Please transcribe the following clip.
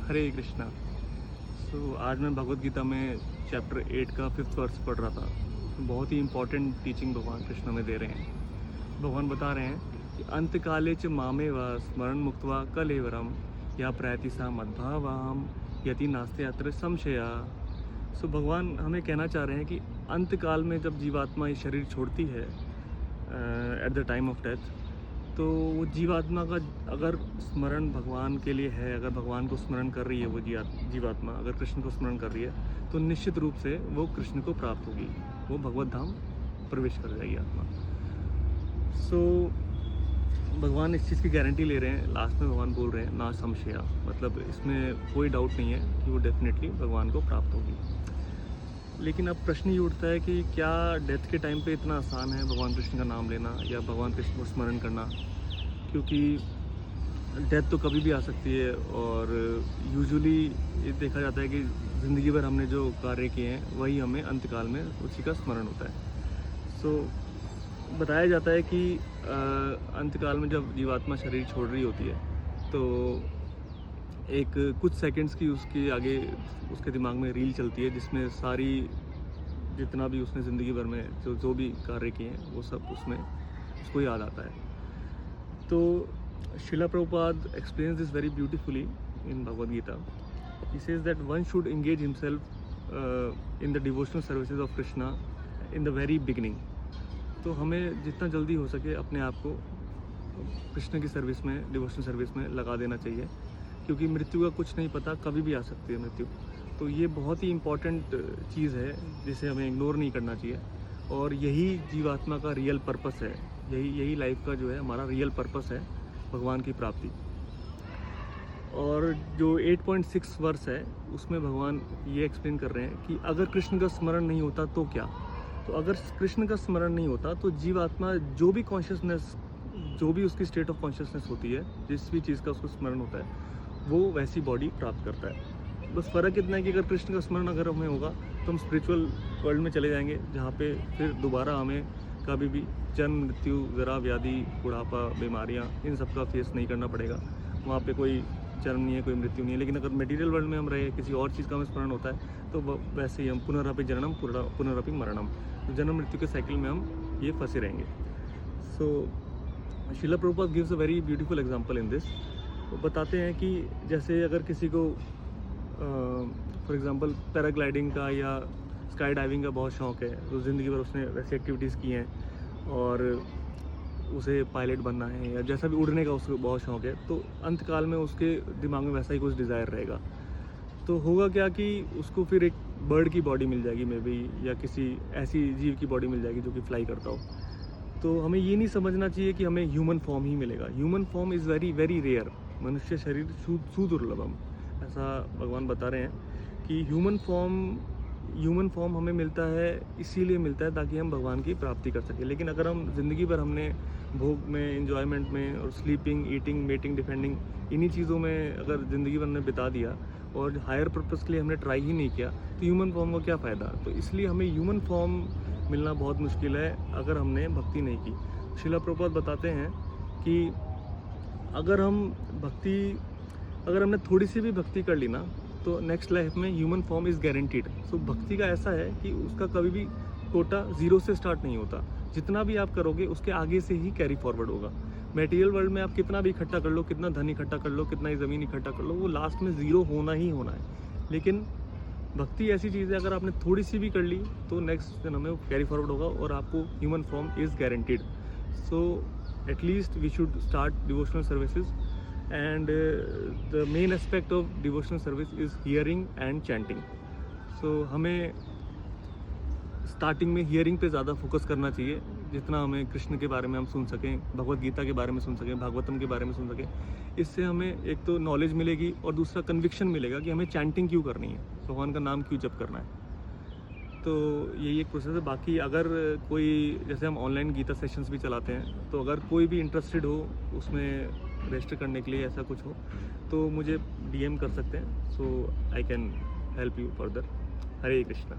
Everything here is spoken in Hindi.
हरे कृष्णा। आज मैं भगवद गीता में चैप्टर 8 का 5th वर्स पढ़ रहा था। बहुत ही इम्पोर्टेंट टीचिंग भगवान कृष्ण में दे रहे हैं। भगवान बता रहे हैं कि अंतकाले च मामेव स्मरण मुक्त्वा कलेवरम या प्रयति सा मद्भावाम यति नास्ते अत्र संशया। भगवान हमें कहना चाह रहे हैं कि अंतकाल में जब जीवात्मा ये शरीर छोड़ती है at the time of death, तो वो जीवात्मा का अगर स्मरण भगवान के लिए है, अगर भगवान को स्मरण कर रही है वो जीवात्मा अगर कृष्ण को स्मरण कर रही है, तो निश्चित रूप से वो कृष्ण को प्राप्त होगी, वो भगवत धाम प्रवेश कर जाएगी आत्मा। भगवान इस चीज़ की गारंटी ले रहे हैं। लास्ट में भगवान बोल रहे हैं ना संशया, मतलब इसमें कोई डाउट नहीं है कि वो डेफिनेटली भगवान को प्राप्त होगी। लेकिन अब प्रश्न ये उठता है कि क्या डेथ के टाइम पे इतना आसान है भगवान कृष्ण का नाम लेना या भगवान कृष्ण को स्मरण करना, क्योंकि डेथ तो कभी भी आ सकती है और यूजुअली ये देखा जाता है कि ज़िंदगी भर हमने जो कार्य किए हैं वही हमें अंतकाल में उसी का स्मरण होता है। बताया जाता है कि अंतकाल में जब जीवात्मा शरीर छोड़ रही होती है तो एक कुछ सेकंड्स की उसके आगे उसके दिमाग में रील चलती है, जिसमें सारी जितना भी उसने ज़िंदगी भर में जो भी कार्य किए हैं वो सब उसमें उसको याद आता है। तो Srila Prabhupada explains this very beautifully in Bhagavad Gita. He says that one should engage himself in the devotional services of Krishna in the very beginning. तो हमें जितना जल्दी हो सके अपने आप को कृष्ण की सर्विस में, डिवोशनल सर्विस में लगा देना चाहिए, क्योंकि मृत्यु का कुछ नहीं पता, कभी भी आ सकती है मृत्यु। तो ये बहुत ही इम्पॉर्टेंट चीज़ है जिसे हमें इग्नोर नहीं करना चाहिए, और यही जीवात्मा का रियल पर्पस है, यही लाइफ का जो है हमारा रियल पर्पस है, भगवान की प्राप्ति। और जो 8.6 वर्स है उसमें भगवान ये एक्सप्लेन कर रहे हैं कि अगर कृष्ण का स्मरण नहीं होता तो क्या। तो अगर कृष्ण का स्मरण नहीं होता तो जीवात्मा जो भी कॉन्शियसनेस, जो भी उसकी स्टेट ऑफ कॉन्शियसनेस होती है, जिस भी चीज़ का उसको स्मरण होता है, वो वैसी बॉडी प्राप्त करता है। बस फ़र्क इतना है कि अगर कृष्ण का स्मरण अगर हमें होगा तो हम स्पिरिचुअल वर्ल्ड में चले जाएंगे, जहाँ पे फिर दोबारा हमें कभी भी जन्म, मृत्यु, जरा, व्याधि, बुढ़ापा, बीमारियाँ, इन सब का फेस नहीं करना पड़ेगा। वहाँ पे कोई जन्म नहीं है, कोई मृत्यु नहीं है। लेकिन अगर मटेरियल वर्ल्ड में हम रहे, किसी और चीज़ का हमें स्मरण होता है, तो वैसे ही हम पुनरअपि जननम पुनरअपि मरणम, तो जन्म मृत्यु के साइकिल में हम ये फंसे रहेंगे। शिला Prabhupada gives a very beautiful example in this. वो बताते हैं कि जैसे अगर किसी को फॉर एग्ज़ाम्पल पैराग्लाइडिंग का या स्काई डाइविंग का बहुत शौक़ है, तो ज़िंदगी भर उसने वैसी एक्टिविटीज़ की हैं और उसे पायलट बनना है या जैसा भी उड़ने का उसको बहुत शौक़ है, तो अंतकाल में उसके दिमाग में वैसा ही कुछ डिज़ायर रहेगा। तो होगा क्या कि उसको फिर एक बर्ड की बॉडी मिल जाएगी मे बी, या किसी ऐसी जीव की बॉडी मिल जाएगी जो कि फ्लाई करता हो। तो हमें ये नहीं समझना चाहिए कि हमें ह्यूमन फॉर्म ही मिलेगा। Human form is very very rare, मनुष्य शरीर सुदुर्लभम, ऐसा भगवान बता रहे हैं कि ह्यूमन फॉर्म हमें मिलता है, इसीलिए मिलता है ताकि हम भगवान की प्राप्ति कर सकें। लेकिन अगर हम ज़िंदगी भर हमने भोग में, एंजॉयमेंट में और स्लीपिंग, ईटिंग, मेटिंग, डिफेंडिंग, इन्हीं चीज़ों में अगर ज़िंदगी भर हमने बिता दिया और हायर पर्पस के लिए हमने ट्राई ही नहीं किया, तो ह्यूमन फॉर्म का क्या फ़ायदा। तो इसलिए हमें ह्यूमन फॉर्म मिलना बहुत मुश्किल है अगर हमने भक्ति नहीं की। शिला प्रभुपाद बताते हैं कि अगर हमने थोड़ी सी भी भक्ति कर ली ना, तो नेक्स्ट लाइफ में ह्यूमन फॉर्म इज़ गारंटीड। भक्ति का ऐसा है कि उसका कभी भी कोटा ज़ीरो से स्टार्ट नहीं होता। जितना भी आप करोगे उसके आगे से ही कैरी फॉरवर्ड होगा। मटेरियल वर्ल्ड में आप कितना भी इकट्ठा कर लो, कितना धन इकट्ठा कर लो, कितना ही ज़मीन इकट्ठा कर लो, वो लास्ट में ज़ीरो होना ही होना है। लेकिन भक्ति ऐसी चीज़ है, अगर आपने थोड़ी सी भी कर ली तो नेक्स्ट जन्म में वो कैरी फॉरवर्ड होगा और आपको human form is guaranteed. At least we should start devotional services, and the main aspect of devotional service is hearing and chanting. हमें स्टार्टिंग में हियरिंग पे ज़्यादा फोकस करना चाहिए, जितना हमें कृष्ण के बारे में हम सुन सकें, भगवद गीता के बारे में सुन सकें, भागवतम के बारे में सुन सकें। इससे हमें एक तो नॉलेज मिलेगी और दूसरा कन्विक्शन मिलेगा कि हमें चैंटिंग क्यों करनी है, भगवान का नाम क्यों जप करना है। तो यही एक प्रोसेस है। बाकी अगर कोई, जैसे हम ऑनलाइन गीता सेशंस भी चलाते हैं, तो अगर कोई भी इंटरेस्टेड हो उसमें रजिस्टर करने के लिए, ऐसा कुछ हो तो मुझे DM कर सकते हैं। I can help you further. Hare Krishna.